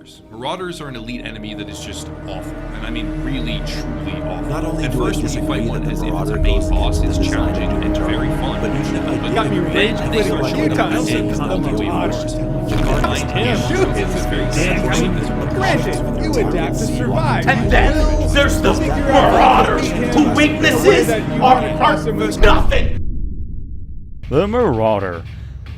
Marauders. Marauders are an elite enemy that is just awful, and I mean really, truly awful. Not only At do I first, when you disagree fight that one the as if it's Marauder a main goes boss, against it's the design challenging of and the very Marauder, fun. but even if I But do got me agree revenge that and they start the showing up Marauder and is the way worse. Behind him is very simple. Granted, you adapt to survive. And then there's the Marauders, whose weaknesses are nothing! The Marauder.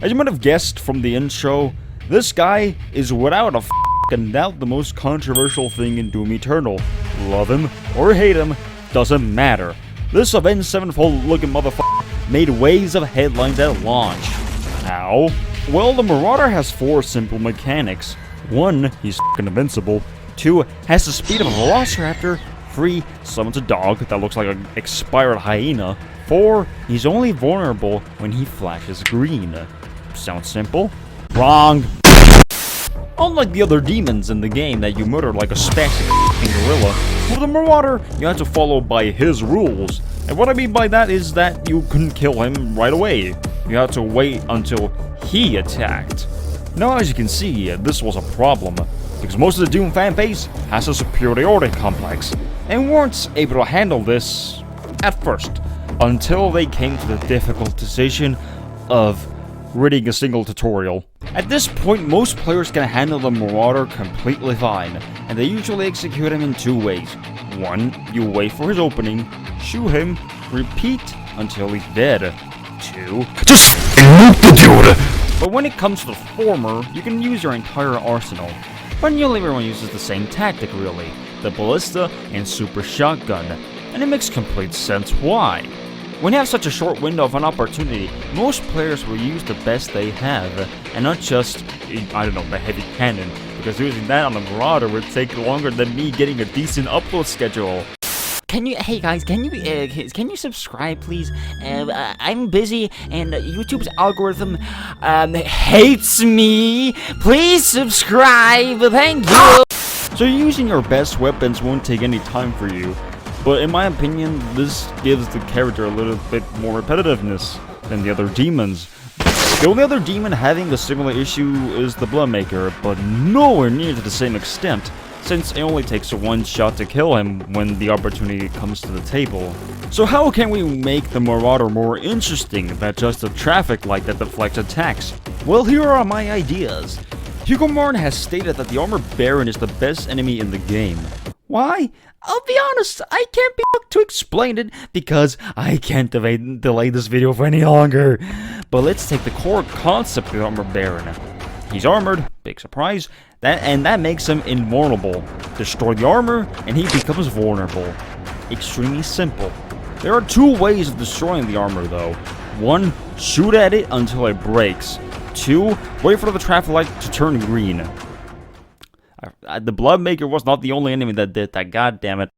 As you might have guessed from the intro, this guy is without a f***ing doubt the most controversial thing in Doom Eternal. Love him or hate him, doesn't matter. This Avenged Sevenfold looking motherfucker made waves of headlines at launch. How? Well, the Marauder has 4 simple mechanics. 1, he's f***ing invincible. 2, has the speed of a velociraptor. 3, summons a dog that looks like an expired hyena. 4, he's only vulnerable when he flashes green. Sounds simple? Wrong! Unlike the other demons in the game that you murder like a spastic gorilla, with the Marauder, you have to follow by his rules. And what I mean by that is that you couldn't kill him right away. You have to wait until he attacked. Now, as you can see, this was a problem, because most of the Doom fanbase has a superiority complex, and weren't able to handle this at first, until they came to the difficult decision of reading a single tutorial. At this point, most players can handle the Marauder completely fine, and they usually execute him in 2 ways. 1, you wait for his opening, shoot him, repeat until he's dead. 2, just nuke the dude! But when it comes to the former, you can use your entire arsenal. But nearly everyone uses the same tactic really, the ballista and super shotgun, and it makes complete sense why. When you have such a short window of an opportunity, most players will use the best they have, and not just, I don't know, the heavy cannon, because using that on the Marauder would take longer than me getting a decent upload schedule. Hey guys, can you subscribe please? I'm busy and YouTube's algorithm hates me. Please subscribe, thank you. So using your best weapons won't take any time for you, but in my opinion, this gives the character a little bit more repetitiveness than the other demons. The only other demon having a similar issue is the Bloodmaker, but nowhere near to the same extent, since it only takes 1 shot to kill him when the opportunity comes to the table. So how can we make the Marauder more interesting than just a traffic light that deflects attacks? Well, here are my ideas. Hugo Martin has stated that the Armor Baron is the best enemy in the game. Why? I'll be honest, I can't be fucked to explain it because I can't delay this video for any longer. But let's take the core concept of the Armor Baron. He's armored, big surprise, that makes him invulnerable. Destroy the armor, and he becomes vulnerable. Extremely simple. There are 2 ways of destroying the armor though. 1, shoot at it until it breaks. 2, wait for the traffic light to turn green. The Bloodmaker was not the only enemy that did that, goddammit.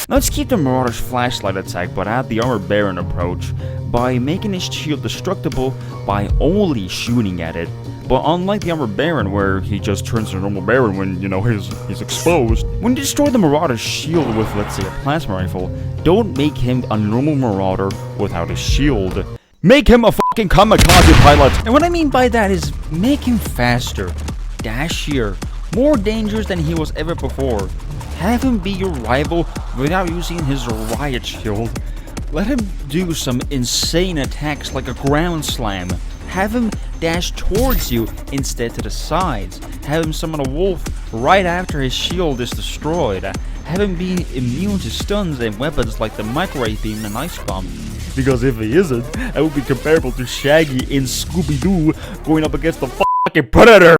Let's keep the Marauder's flashlight attack, but add the Armor Baron approach, by making his shield destructible by only shooting at it. But unlike the Armor Baron, where he just turns to a normal Baron when, he's exposed, when you destroy the Marauder's shield with, let's say, a plasma rifle, don't make him a normal Marauder without his shield. Make him a fucking kamikaze pilot! And what I mean by that is, make him faster, dashier, more dangerous than he was ever before. Have him be your rival without using his riot shield. Let him do some insane attacks like a ground slam. Have him dash towards you instead to the sides. Have him summon a wolf right after his shield is destroyed. Have him be immune to stuns and weapons like the microwave beam and ice bomb. Because if he isn't, that would be comparable to Shaggy in Scooby-Doo going up against the fucking Predator.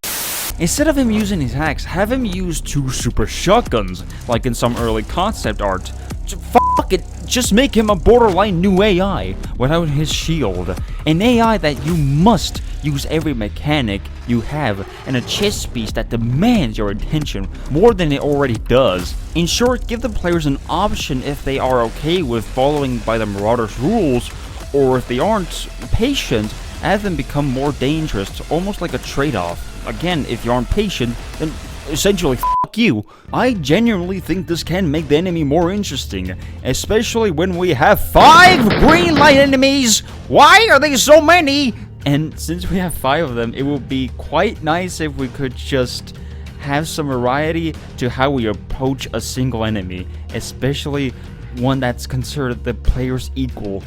Instead of him using his axe, have him use 2 super shotguns, like in some early concept art. Fuck it, just make him a borderline new AI without his shield. An AI that you must use every mechanic you have, and a chess piece that demands your attention more than it already does. In short, give the players an option if they are okay with following by the Marauder's rules, or if they aren't patient, have them become more dangerous, almost like a trade-off. Again, if you aren't patient, then essentially fuck you. I genuinely think this can make the enemy more interesting, especially when we have 5 green light enemies. Why are they so many? And since we have 5 of them, it would be quite nice if we could just have some variety to how we approach a single enemy, especially one that's considered the player's equal.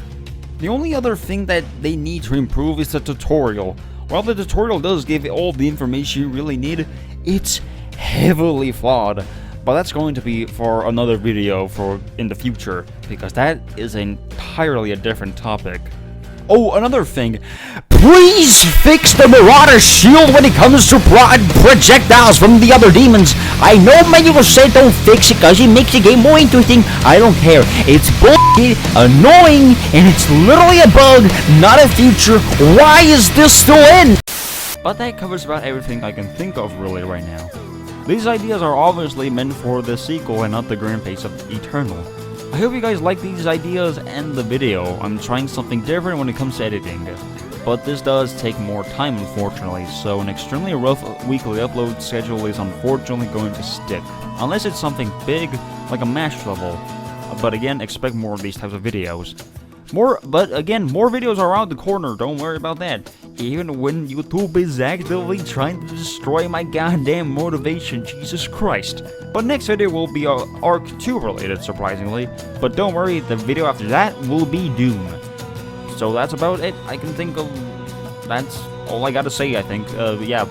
The only other thing that they need to improve is the tutorial. While the tutorial does give all the information you really need, it's heavily flawed. But that's going to be for another video for in the future, because that is entirely a different topic. Oh, another thing. Please fix the Marauder shield when it comes to projectiles from the other demons. I know many will say don't fix it because it makes the game more interesting. I don't care. It's bullshit, annoying, and it's literally a bug, not a feature. Why is this still in? But that covers about everything I can think of really right now. These ideas are obviously meant for the sequel and not the grand pace of Eternal. I hope you guys like these ideas and the video. I'm trying something different when it comes to editing. But this does take more time, unfortunately, so an extremely rough weekly upload schedule is unfortunately going to stick. Unless it's something big, like a MASH level. But again, expect more of these types of videos. More videos are around the corner, don't worry about that. Even when YouTube is actively trying to destroy my goddamn motivation, Jesus Christ. But next video will be Arc 2 related, surprisingly. But don't worry, the video after that will be Doom. So that's about it I can think of. That's all I gotta say, I think. Yeah.